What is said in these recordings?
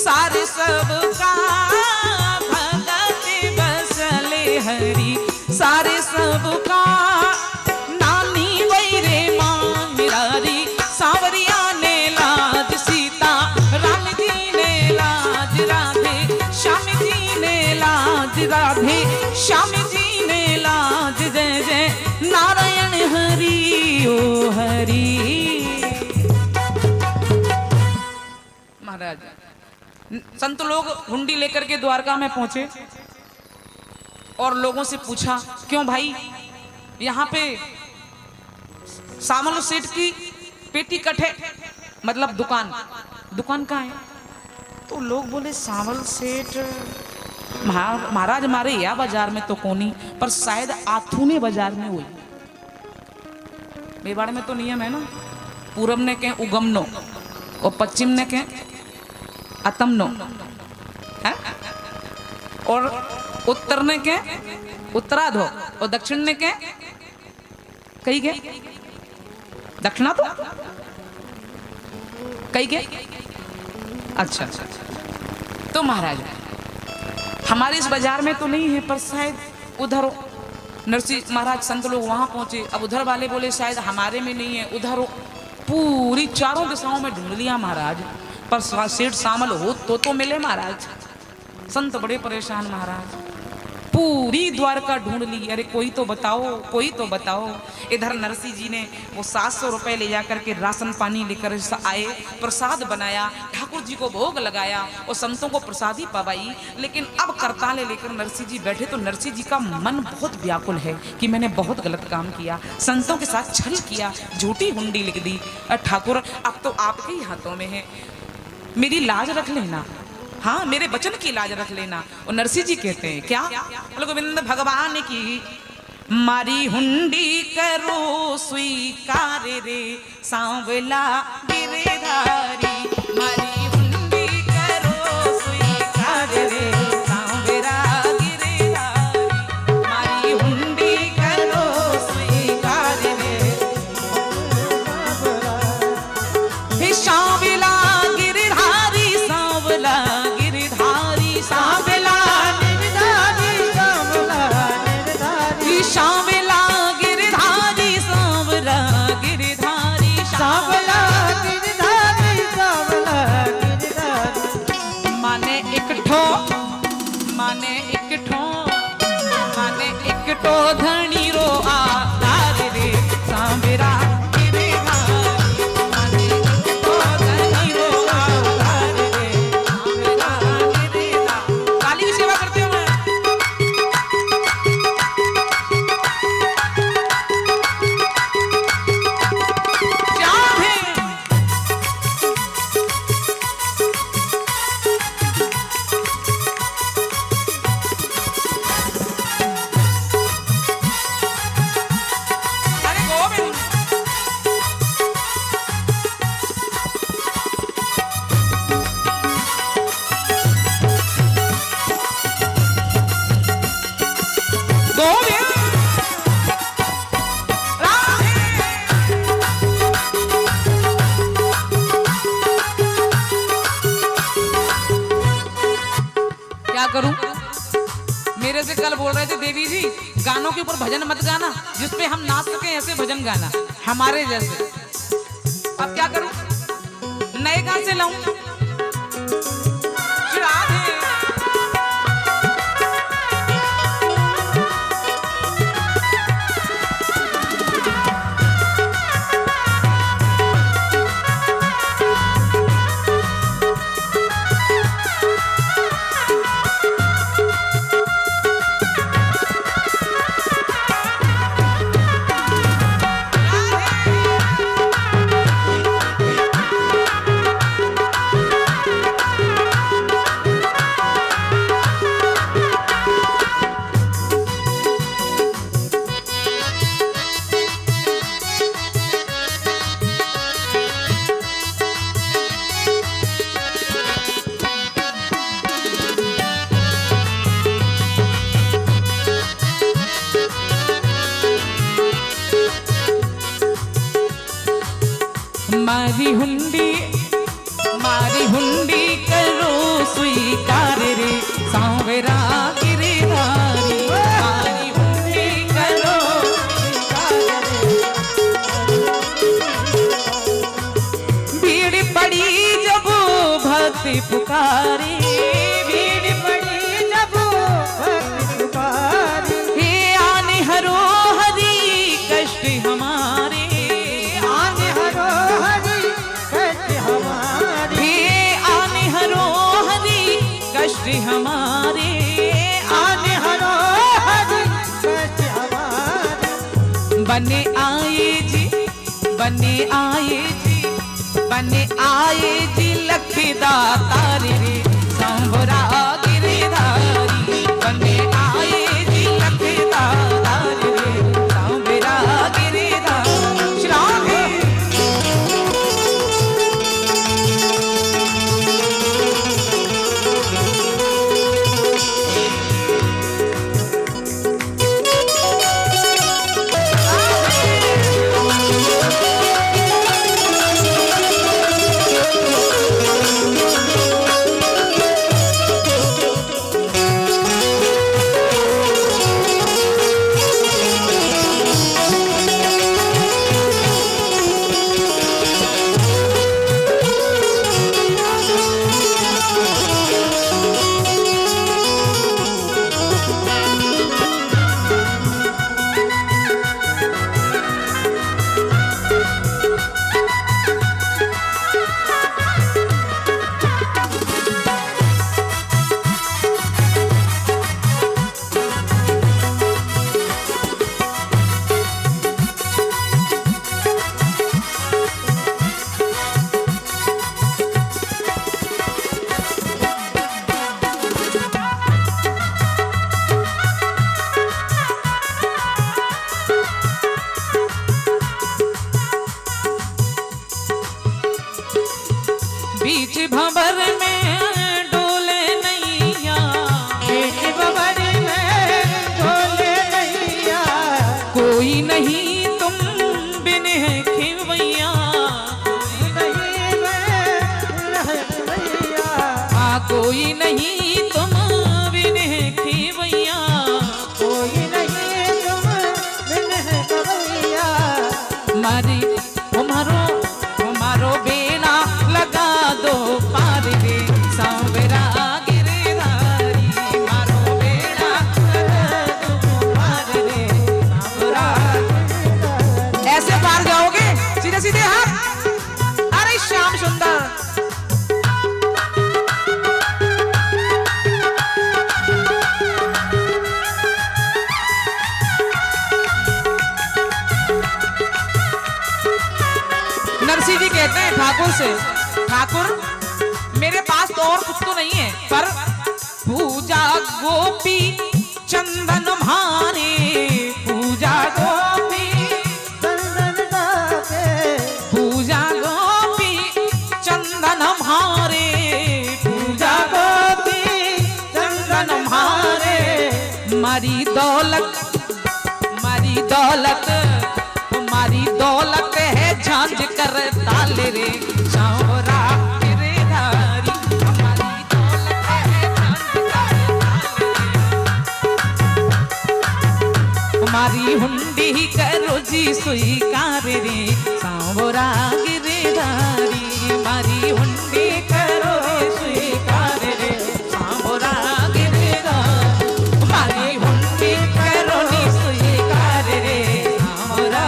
सारे सबका भगत बसले हरि सारे सबका नानी वैरे मां मिरारी सांवरिया ने लाज सीता राम जी ने लाज राधे श्याम जी ने लाज राधे श्याम जी ने लाज जय जय नारायण हरि ओ हरि। महाराज संत लोग हुंडी लेकर के द्वारका में पहुंचे और लोगों से पूछा क्यों भाई यहाँ पे सामल सेठ की पेटी कटे मतलब दुकान दुकान कहाँ है? तो लोग बोले सामल सेठ महाराज मारे या बाजार में तो कोनी पर शायद आथुने बाजार में हुई। मेवाड़ में तो नियम है ना, पूरब ने कहें उगमनो और पश्चिम ने कहें अतमनो है? और उत्तर ने के उत्तराधो और दक्षिण ने के कहीं के दक्षिणा तो कहीं के अच्छा। तो महाराज हमारे इस बाजार में तो नहीं है पर शायद उधर नरसिंह महाराज संत लोग वहां पहुंचे। अब उधर वाले बोले शायद हमारे में नहीं है, उधर पूरी चारों दिशाओं में ढूंढ लिया महाराज पर सेठ सामल हो तो मिले महाराज। संत बड़े परेशान महाराज, पूरी द्वारका ढूंढ ली, अरे कोई तो बताओ कोई तो बताओ। इधर नरसिंह जी ने वो 700 रुपए ले जाकर के राशन पानी लेकर आए, प्रसाद बनाया, ठाकुर जी को भोग लगाया और संतों को प्रसादी पवाई। लेकिन अब करताले लेकर नरसिंह जी बैठे तो नरसिंह जी का मन बहुत व्याकुल है कि मैंने बहुत गलत काम किया, संतों के साथ छल किया, झूठी हुंडी लिख दी। ठाकुर अब तो आपके ही हाथों में है, मेरी लाज रख लेना, हाँ मेरे वचन की लाज रख लेना। और नरसिंह जी कहते हैं क्या? गोविंद भगवान की मारी हुंडी करो स्वीकार रे सांवला गिरधारी, मारी हुंडी करो स्वीकार रे सांवला गिरधारी, मारी हुंडी करो स्वीकार रे सांवला गिरधारी सांवला गिरधारी सांवला सांवला गिरधारी सांवला गिरधारी सांवला गिरधारी सांवला गिरधारी। माने एक ठो माने एक ठो माने एक ठो धनी रो आधार रे सांवला गिरधारी, माने एक ठो धनी रो आधार रे सांवला गिरधारी। काली की सेवा करते हो मैं करूं? मेरे से कल बोल रहे थे देवी जी गानों के ऊपर भजन मत गाना, जिसपे हम नाच सके ऐसे भजन गाना हमारे जैसे। अब क्या करूं? नए गान से लाऊं? पुकारी, भीड़ पड़ी जब भक्त पुकारी, हे आने हरो हरि कष्ट हमारे, आने हरो हरि कष्ट हमारे, हे आने हरो हरि कष्ट हमारे, आने हरो हरि कष्ट हमारे। बने आए जी, बने आए जी, बने आए जी लखदातारी रे सांवरा गिरधारी, बने आए जी लखदातारी रे सांवरा गिरधारी। श्री राम है। बीच भंवर में डोले नैया, बीच भंवर में डोले नैया, कोई नहीं तुम बिन खिवैया, नहीं मैं भैया, हाँ कोई नहीं तुम बिन खिवैया, कोई नहीं तुम बिन भैया। मारी तुम्हारो तुम्हारो बेना लगा दो पार रे सांवरा गिरधारी, मारो बेना लगा दो पार रे सांवरा। ऐसे पार जाओगे सीधे सीधे हाथ। अरे श्याम सुंदर नरसिंह जी कहते हैं ठाकुर से, ठाकुर मेरे पास तो और कुछ तो नहीं है, पर पूजा गोपी चंदन भारे, पूजा गोपी चंदन दाते, पूजा गोपी चंदन भारे, पूजा गोपी चंदन भारे। मारी दौलत, मारी दौलत, मारी दौलत है झांझ कर ताले रे सांवरा गिरधारी, हमारी दौलत है झांझ कर ताले रे, हमारी हुंडी करो जी स्वीकार रे सांवरा गिरधारी, हमारी हुंडी करो रे स्वीकार रे सांवरा गिरधारी, हमारी हुंडी करो नी स्वीकार रे सांवरा।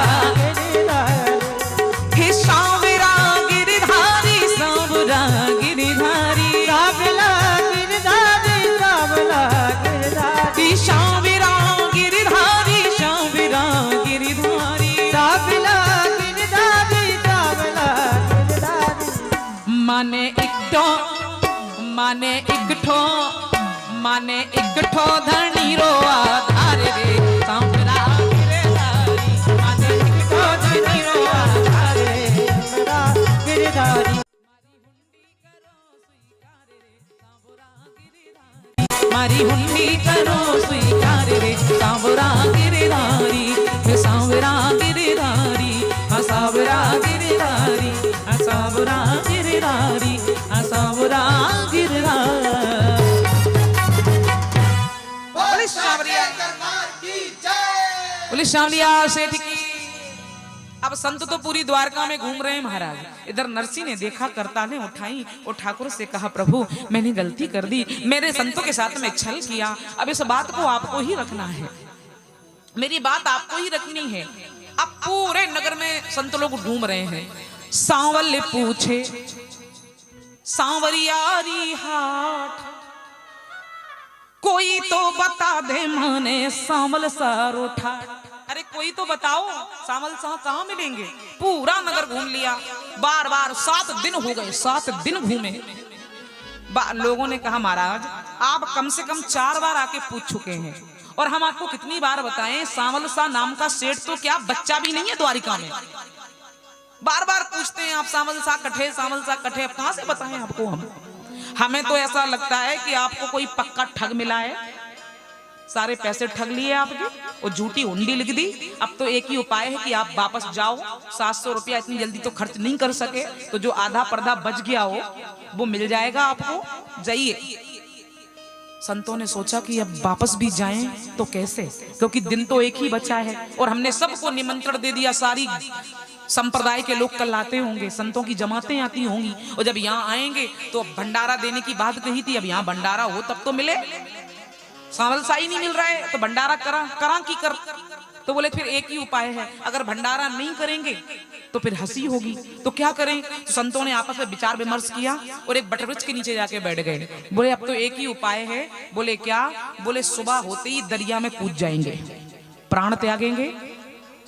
हे सांवरा गिरधारी, सांवरा गिरधारी, सावला गिरधारी, सावला गिरधारी, सांवरा गिरधारी, सांवरा गिरधारी, सावला गिरधारी, सावला गिरधारी। माने इकठो, माने इकठो, माने इकठो धनी रो आधार रे सांवरा गिरधारी, माने इकठो धनी रो आधार रे सांवरा गिरधारी। मारी हुंडी करो स्वीकार रे सांवरा गिरधारी, सांवरा गिरधारी, सांवरा गिरधारी, सांवरा गिरधारी, सांवरा गिरधारी। बोले सांवरिया सेठ की अब संत तो पूरी द्वारका में घूम रहे हैं महाराज। इधर नरसी ने देखा, करताने उठाई और ठाकुर से कहा, प्रभु मैंने गलती कर दी, मेरे संतों के साथ में छल किया, अब इस बात को आपको ही रखना है, मेरी बात आपको ही रखनी है। अब पूरे नगर में संत लोग घूम रहे हैं। सांवल पूछे सांवरियारी हाट, कोई तो बता दे माने सांवल सारो ठाट। अरे कोई तो बताओ सांवल साह कहाँ मिलेंगे। पूरा नगर घूम लिया, बार बार 7 दिन हो गए, 7 दिन घूमे। लोगों ने कहा, महाराज आप कम से कम 4 बार आके पूछ चुके हैं, और हम आपको कितनी बार बताएं, सांवल सा नाम का सेठ तो क्या बच्चा भी नहीं है द्वारिका में। बार बार पूछते हैं आप, सांवल सा कठे, सांवल सा कठे, अब कहां से बताएं आपको हम। हमें तो ऐसा लगता है कि आपको कोई पक्का ठग मिला है, सारे पैसे ठग लिए आपके और झूठी हुंडी लिख दी। अब तो एक ही उपाय है कि आप वापस जाओ, 700 रुपया इतनी जल्दी तो खर्च नहीं कर सके, तो जो आधा पर्दा बच गया हो वो मिल जाएगा आपको, जाइए। संतों ने सोचा कि अब वापस भी जाएं तो कैसे, क्योंकि दिन तो एक ही बचा है और हमने सबको निमंत्रण दे दिया, सारी संप्रदाय के लोग कल आते होंगे, संतों की जमातें आती होंगी, और जब यहाँ आएंगे तो भंडारा देने की बात कही थी, अब यहाँ भंडारा हो तब तो मिले, सांवल सा ही नहीं मिल रहा है तो भंडारा करा की कर। तो बोले फिर एक ही उपाय है, अगर भंडारा नहीं करेंगे तो फिर हंसी होगी, तो क्या करें। तो संतों ने आपस में विचार विमर्श किया और एक बटवृक्ष के नीचे जाके बैठ गए। बोले अब तो एक ही उपाय है। बोले क्या। बोले सुबह होते ही दरिया में कूद जाएंगे, प्राण त्यागेंगे,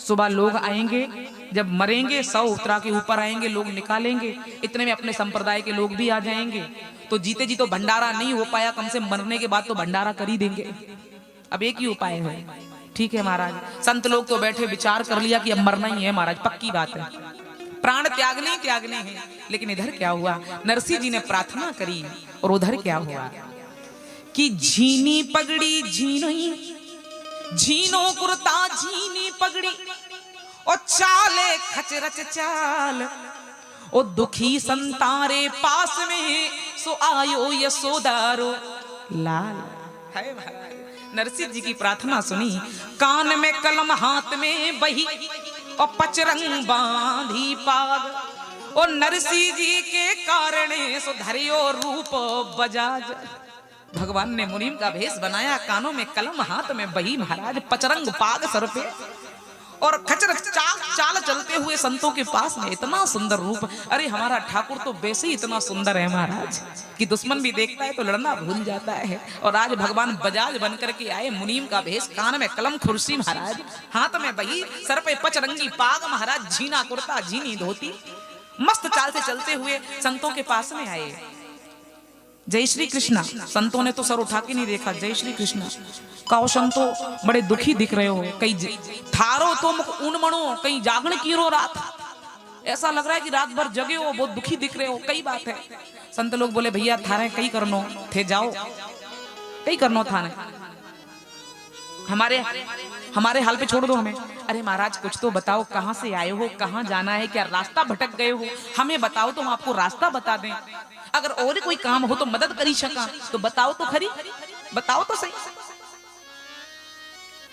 सुबह लोग आएंगे, जब मरेंगे 100 उत्तरा के ऊपर आएंगे, लोग निकालेंगे, इतने में अपने संप्रदाय के लोग भी आ जाएंगे, तो जीते जी तो भंडारा नहीं हो पाया, कम से मरने के बाद तो भंडारा कर ही देंगे। अब एक ही उपाय है। ठीक है महाराज। संत लोग तो बैठे, विचार कर लिया कि अब मरना ही है महाराज, पक्की बात है, प्राण त्यागने हैं। लेकिन इधर क्या हुआ, नरसिंह जी ने प्रार्थना करी और उधर क्या हुआ कि झीनी पगड़ी झीनो कुर्ता झीनी पगड़ी और चाले खचरच चाल, ओ दुखी संतारे पास में सो आयो यशोदारो लाल। है महाराज, नरसिंह जी की प्रार्थना सुनी, कान में कलम हाथ में बही और पचरंग बांधी पाग, और नरसिंह जी के कारण सो धरियो रूप बजाज। भगवान ने मुनीम का भेष बनाया, कानों में कलम हाथ में बही महाराज, पचरंग पाग सर पे, और खचर चाल चलते हुए संतों के पास में, इतना सुंदर रूप। अरे हमारा ठाकुर तो वैसे ही इतना सुंदर है महाराज कि दुश्मन भी देखता है तो लड़ना भूल जाता है। और आज भगवान बजाज बनकर के आए, मुनीम का भेष, कान में कलम खुर्सी महाराज, हाथ में बही, सर पे पचरंगी पाग महाराज, झीना कुर्ता झीनी धोती, मस्त चाल से चलते हुए संतों के पास में आए। जय श्री कृष्णा। संतों ने तो सर उठा के नहीं देखा, जय श्री कृष्णा। काओ संतो बड़े दुखी दिख रहे हो, कहीं थारो तुम उन मणो, कहीं जागण की रो रात, ऐसा लग रहा है कि रात भर जगे हो, बहुत दुखी दिख रहे हो, कई बात है। संत लोग बोले भैया थारे कई करनो थे, जाओ कई करनो थाने, हमारे हाल पे छोड़ दो हमें। अरे महाराज कुछ तो बताओ, कहाँ से आए हो, कहाँ जाना है, क्या रास्ता भटक गए हो, हमें बताओ तो हम आपको रास्ता बता दें। अगर और कोई काम हो तो मदद करी सका तो बताओ तो खरी, बताओ तो सही।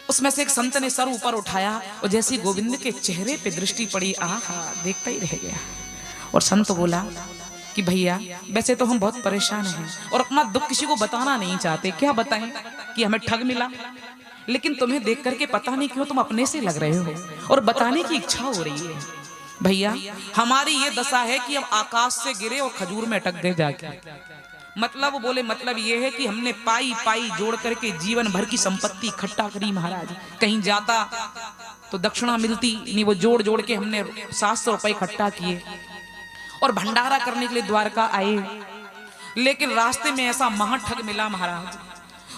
उसमें से एक संत ने सर ऊपर उठाया और जैसे गोविंद के चेहरे पे दृष्टि पड़ी, आहा, देखता ही रह गया। और संत बोला कि भैया वैसे तो हम बहुत परेशान हैं और अपना दुख किसी को बताना नहीं चाहते, क्या बताएं कि हमें ठग मिला, लेकिन तुम्हें देख करके पता नहीं क्यों तुम अपने से लग रहे हो और बताने की इच्छा हो रही है। भैया हमारी ये दशा है कि हम आकाश से गिरे और खजूर में अटक गए जाके। मतलब बोले मतलब ये है कि हमने पाई जोड़ करके जीवन भर की संपत्ति इकट्ठा करी महाराज, कहीं जाता तो दक्षिणा मिलती नहीं, वो जोड़ जोड़ के हमने 700 रुपए इकट्ठा किए और भंडारा करने के लिए द्वारका आए। लेकिन रास्ते में ऐसा महाठग मिला महाराज,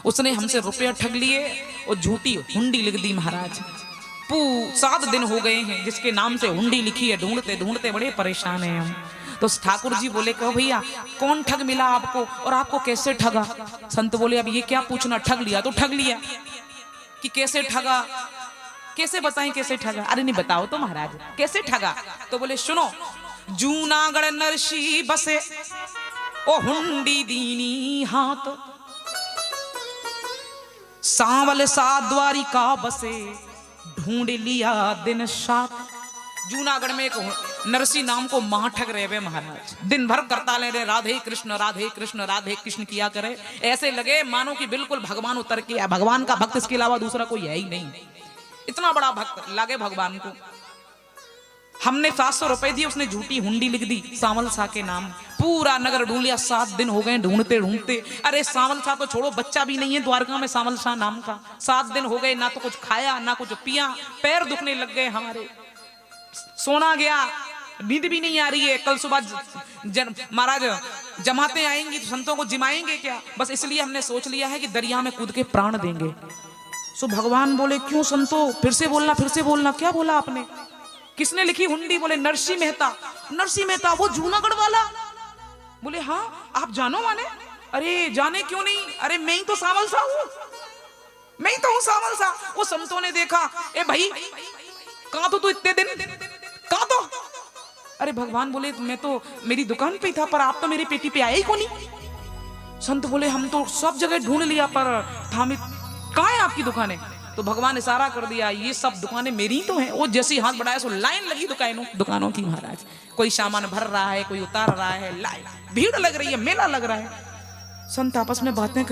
उसने हमसे रुपया ठग लिए और झूठी हुंडी लिख दी महाराज। 7 दिन हो गए हैं जिसके नाम से हुंडी लिखी है, ढूंढते ढूंढते बड़े परेशान हैं हम। तो ठाकुर जी बोले कहो भैया कौन ठग मिला आपको और आपको कैसे ठगा। संत बोले अब ये क्या पूछना, ठग लिया तो ठग लिया, कि कैसे ठगा, कैसे बताएं कैसे ठगा। अरे नहीं बताओ तो महाराज कैसे ठगा। तो बोले सुनो, जूनागढ़ नरसी बसे ओ हुंडी दीनी हाथ, सांवल सा द्वारिका बसे ढूंढ लिया दिन सात। जूनागढ़ में एक नरसी नाम को महाठग रहे वे महाराज, दिन भर करता ले रहे राधे कृष्ण राधे कृष्ण राधे कृष्ण किया करे। ऐसे लगे मानो कि बिल्कुल भगवान उतर के, भगवान का भक्त इसके अलावा दूसरा कोई है ही नहीं, इतना बड़ा भक्त लगे भगवान को। हमने 700 रुपए दिए, उसने झूठी हुंडी लिख दी सावल शाह के नाम। पूरा नगर ढूंढ लिया, 7 दिन हो गए ढूंढते ढूंढते। अरे सावल शाह तो छोड़ो, बच्चा भी नहीं है द्वारका में सावल शाह नाम का। 7 दिन हो गए, ना तो कुछ खाया ना कुछ पिया, पैर दुखने लग गए हमारे, सोना गया, नींद भी नहीं आ रही है। कल सुबह महाराज जमाते आएंगी तो संतों को जिमाएंगे क्या? बस इसलिए हमने सोच लिया है कि दरिया में कूद के प्राण देंगे। सो भगवान बोले क्यों संतो, फिर से बोलना, क्या बोला आपने? किसने लिखी हुंडी? बोले नरसी मेहता। नरसी मेहता वो जूनागढ़ वाला? बोले हाँ, आप जानो माने? अरे जाने क्यों नहीं, अरे मैं ही तो सावल सा हूं, मैं ही तो हूं सावल सा। वो संतों ने देखा, ए भाई कहां तो तू इतने दिन, कहां तो? अरे भगवान बोले मैं तो मेरी दुकान पे ही था, पर आप तो मेरी पेटी पे आए ही को नहीं। संत बोले हम तो सब जगह ढूंढ लिया पर थामी, कहां है आपकी दुकानें? तो भगवान इशारा कर दिया, ये सब दुकानें मेरी ही तो हैं। वो जैसे हाथ बढ़ाया सो लाइन लगी दुकानों की महाराज। कोई सामान भर रहा है, कोई उतार रहा है, लाइन भीड़ लग रही है, मेला लग रहा है। संत आपस में बातें